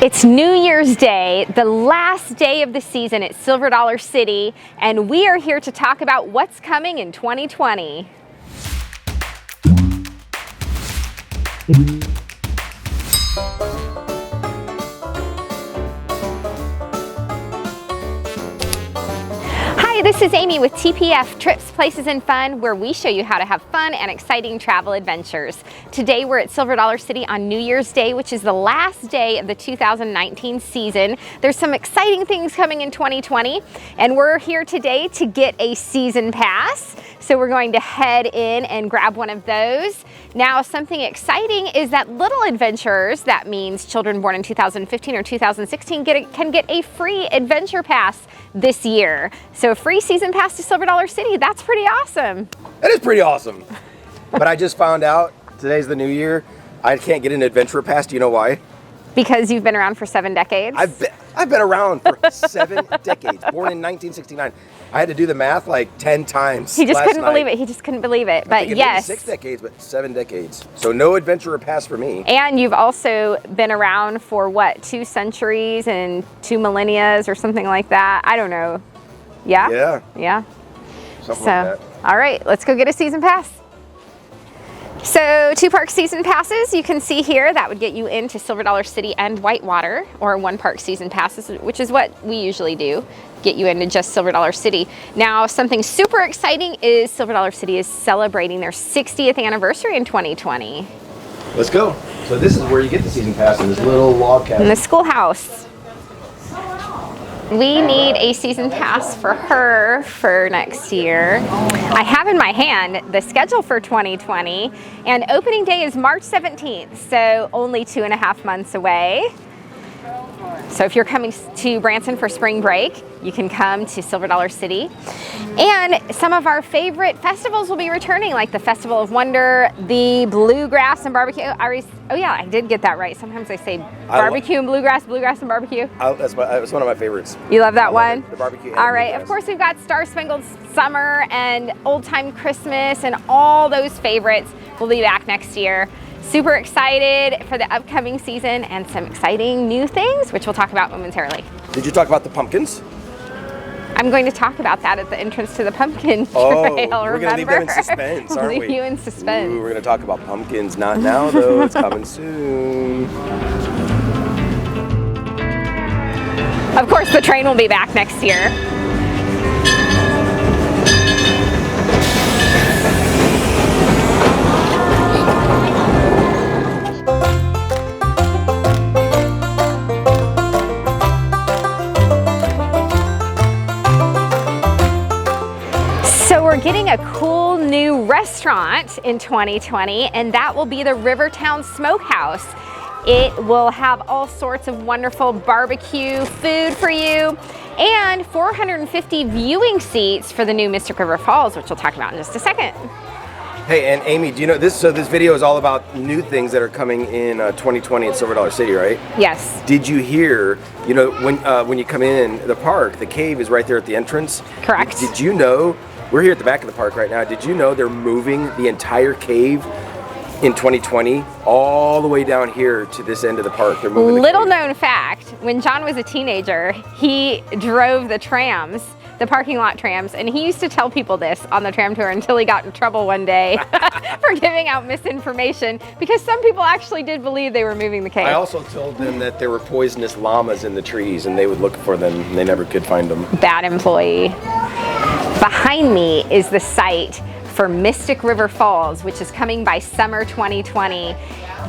It's New Year's Day, the last day of the season at Silver Dollar City, and we are here to talk about what's coming in 2020. Hi, this is Amy with TPF Trips, Places, and Fun, where we show you how to have fun and exciting travel adventures. Today we're at Silver Dollar City on New Year's Day, which is the last day of the 2019 season. There's some exciting things coming in 2020, and we're here today to get a season pass. So we're going to head in and grab one of those. Now, something exciting is that little adventurers, that means children born in 2015 or 2016, can get a free adventure pass this year. So a free season pass to Silver Dollar City, that's pretty awesome. That is pretty awesome. But I just found out, today's the new year, I can't get an adventure pass. Do you know why? Because you've been around for 7 decades? I've been around for 7 decades, born in 1969. I had to do the math like 10 times. He just couldn't believe it. He just couldn't believe it. But yes. 6 decades, but 7 decades. So no adventurer pass for me. And you've also been around for what, 2 centuries and 2 millennia or something like that? I don't know. Yeah? Yeah. Yeah. Something like that. All right, let's go get a season pass. So 2 park season passes you can see here, that would get you into Silver Dollar City and Whitewater, or 1 park season passes, which is what we usually do, get you into just Silver Dollar City. Now, something super exciting is Silver Dollar City is celebrating their 60th anniversary in 2020. Let's go. So this is where you get the season pass, in this little log cabin. In the schoolhouse. We need a season pass for her for next year. I have in my hand the schedule for 2020, and opening day is March 17th, so only 2.5 months away. So if you're coming to Branson for spring break, you can come to Silver Dollar City. And some of our favorite festivals will be returning, like the Festival of Wonder, the Bluegrass and Barbecue. Oh yeah, I did get that right. Sometimes I say barbecue and bluegrass, bluegrass and barbecue. That's one of my favorites. You love that one? The barbecue and all right, bluegrass. Of course we've got Star Spangled Summer and Old Time Christmas, and all those favorites will be back next year. Super excited for the upcoming season and some exciting new things, which we'll talk about momentarily. Did you talk about the pumpkins? I'm going to talk about that at the entrance to the pumpkin trail. We're going to leave them in suspense, aren't we? Leave you in suspense. Ooh, we're going to talk about pumpkins. Not now, though. It's coming soon. Of course, the train will be back next year. We're getting a cool new restaurant in 2020, and that will be the Rivertown Smokehouse. It will have all sorts of wonderful barbecue food for you and 450 viewing seats for the new Mystic River Falls, which we'll talk about in just a second. Hey, and Amy, do you know this? So this video is all about new things that are coming in 2020 at Silver Dollar City, right? Yes. Did you hear? You know, when you come in the park, the cave is right there at the entrance. Correct. Did you know? We're here at the back of the park right now. Did you know they're moving the entire cave in 2020 all the way down here to this end of the park? They're moving Little known fact, when John was a teenager, he drove the trams, the parking lot trams, and he used to tell people this on the tram tour until he got in trouble one day for giving out misinformation, because some people actually did believe they were moving the cave. I also told them that there were poisonous llamas in the trees and they would look for them and they never could find them. Bad employee. Behind me is the site for Mystic River Falls, which is coming by summer 2020.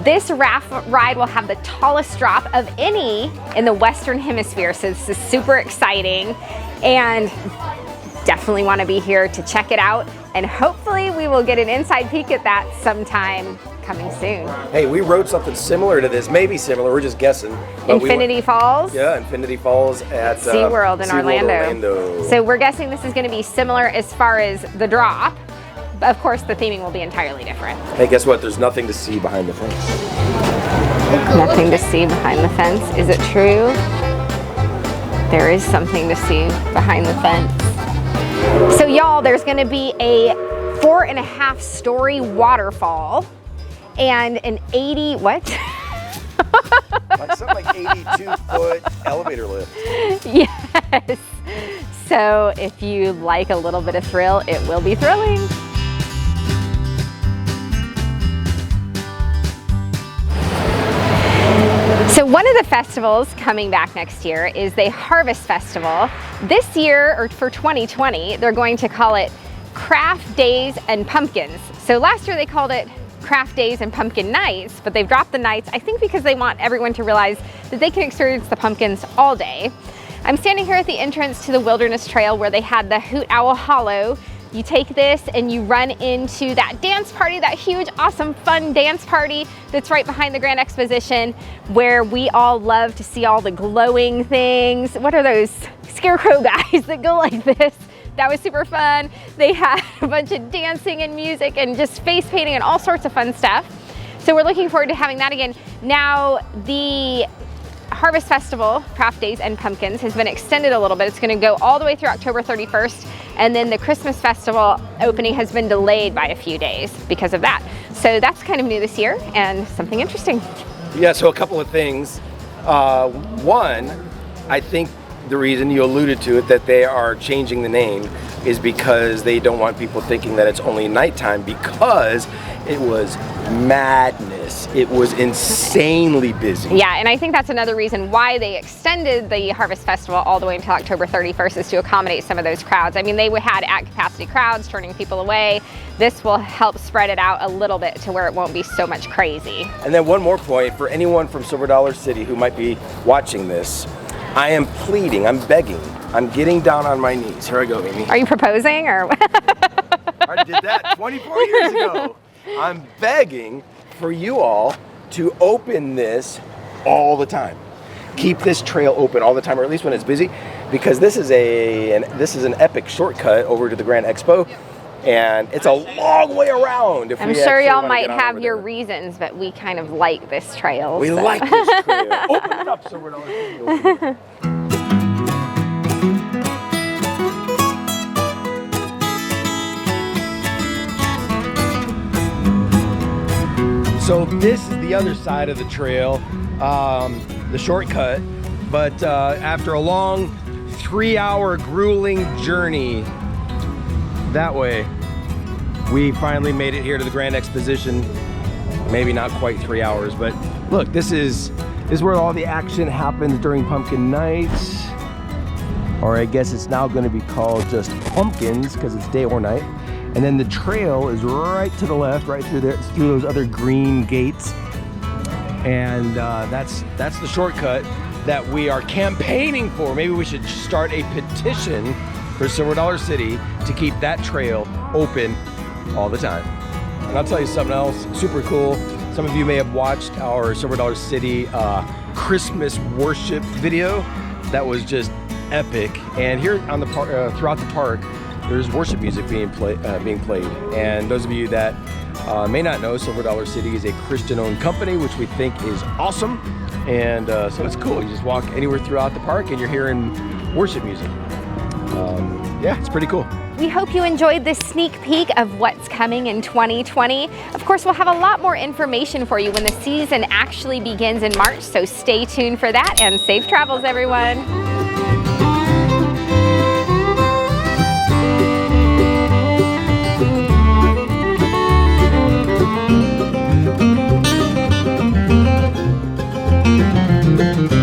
This raft ride will have the tallest drop of any in the Western Hemisphere, so this is super exciting, and definitely want to be here to check it out, and hopefully we will get an inside peek at that sometime coming soon. Hey, we rode something similar to this, maybe similar, we're just guessing. Infinity Falls? Yeah, Infinity Falls at SeaWorld in Orlando. So we're guessing this is going to be similar as far as the drop. But of course, the theming will be entirely different. Hey, guess what? There's nothing to see behind the fence. Nothing to see behind the fence. Is it true? There is something to see behind the fence. So y'all, there's going to be a 4.5-story waterfall and an 80, what? Like something like 82-foot elevator lift. Yes. So if you like a little bit of thrill, it will be thrilling. So one of the festivals coming back next year is the Harvest Festival. This year, or for 2020, they're going to call it Craft Days and Pumpkins. So last year they called it Craft Days and Pumpkin Nights, but they've dropped the nights, I think because they want everyone to realize that they can experience the pumpkins all day. I'm standing here at the entrance to the Wilderness Trail where they had the Hoot Owl Hollow. You take this and you run into that dance party, that huge, awesome, fun dance party that's right behind the Grand Exposition, where we all love to see all the glowing things. What are those scarecrow guys that go like this? That was super fun. They had a bunch of dancing and music and just face painting and all sorts of fun stuff. So we're looking forward to having that again. Now, the Harvest Festival, Craft Days and Pumpkins, has been extended a little bit. It's going to go all the way through October 31st, and then the Christmas Festival opening has been delayed by a few days because of that. So that's kind of new this year and something interesting. Yeah, so a couple of things. One, I think the reason you alluded to it, that they are changing the name, is because they don't want people thinking that it's only nighttime, because it was madness. It was insanely busy. Yeah, and I think that's another reason why they extended the Harvest Festival all the way until October 31st, is to accommodate some of those crowds. I mean, they had at capacity crowds turning people away. This will help spread it out a little bit to where it won't be so much crazy. And then one more point for anyone from Silver Dollar City who might be watching this. I am pleading, I'm begging, I'm getting down on my knees. Here I go, Amy. Are you proposing or? I did that 24 years ago. I'm begging for you all to open this all the time. Keep this trail open all the time, or at least when it's busy, because this is an epic shortcut over to the Grand Expo, and it's a long way around. I'm sure y'all might have your reasons, but we kind of like this trail. We like this trail. Open it up, Silver Dollar City. Open it. So this is the other side of the trail, the shortcut, but after a long 3-hour grueling journey that way, we finally made it here to the Grand Exposition. Maybe not quite 3 hours, but look, this is where all the action happens during Pumpkin Nights, or I guess it's now going to be called just Pumpkins because it's day or night. And then the trail is right to the left, right through there, through those other green gates. And that's the shortcut that we are campaigning for. Maybe we should start a petition for Silver Dollar City to keep that trail open all the time. And I'll tell you something else super cool. Some of you may have watched our Silver Dollar City Christmas worship video. That was just epic. And here on the throughout the park, there's worship music being played. And those of you that may not know, Silver Dollar City is a Christian-owned company, which we think is awesome. And so it's cool. You just walk anywhere throughout the park and you're hearing worship music. Yeah, it's pretty cool. We hope you enjoyed this sneak peek of what's coming in 2020. Of course, we'll have a lot more information for you when the season actually begins in March, so stay tuned for that, and safe travels, everyone. Thank you.